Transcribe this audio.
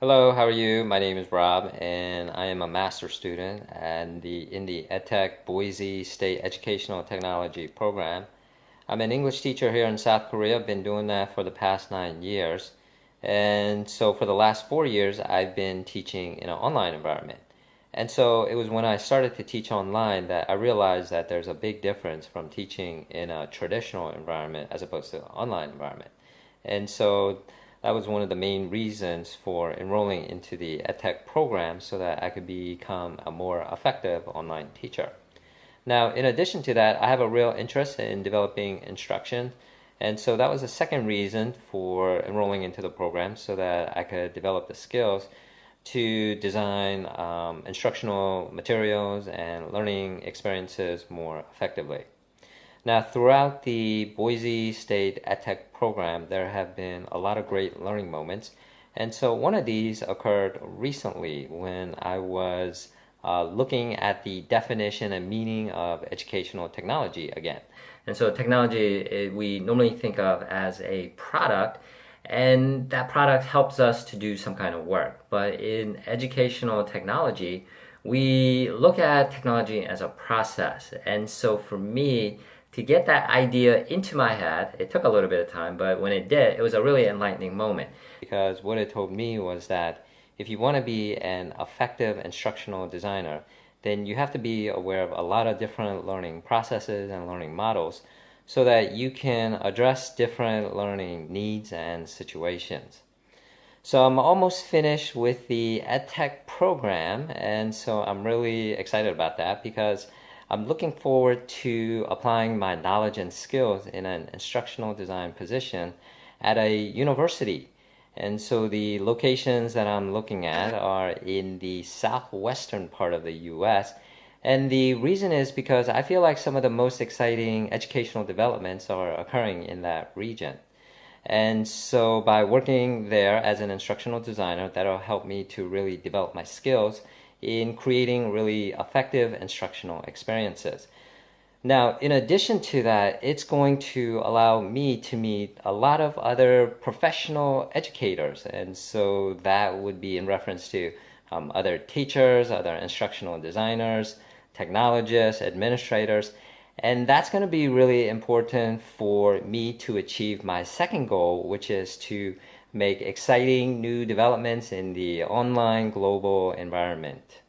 Hello, how are you? My name is Rob, and I am a master's student in the Edtech Boise State Educational Technology program. I'm an English teacher here in South Korea. I've been doing that for the past 9 years. And so for the last 4 years, I've been teaching in an online environment. And so it was when I started to teach online that I realized that there's a big difference from teaching in a traditional environment as opposed to an online environment. And so that was one of the main reasons for enrolling into the Edtech program so that I could become a more effective online teacher. Now, in addition to that, I have a real interest in developing instruction. And so that was the second reason for enrolling into the program so that I could develop the skills to design instructional materials and learning experiences more effectively. Now, throughout the Boise State EdTech program, there have been a lot of great learning moments. And so one of these occurred recently when I was looking at the definition and meaning of educational technology again. And so technology we normally think of as a product, and that product helps us to do some kind of work. But in educational technology, we look at technology as a process. And so for me, to get that idea into my head, it took a little bit of time, but when it did, it was a really enlightening moment. Because what it told me was that if you want to be an effective instructional designer, then you have to be aware of a lot of different learning processes and learning models so that you can address different learning needs and situations. So I'm almost finished with the EdTech program, and so I'm really excited about that because I'm looking forward to applying my knowledge and skills in an instructional design position at a university. And so the locations that I'm looking at are in the southwestern part of the US. And the reason is because I feel like some of the most exciting educational developments are occurring in that region. And so by working there as an instructional designer, that'll help me to really develop my skills in creating really effective instructional experiences. Now, in addition to that, it's going to allow me to meet a lot of other professional educators. And so that would be in reference to other teachers, other instructional designers, technologists, administrators. And that's going to be really important for me to achieve my second goal, which is to make exciting new developments in the online global environment.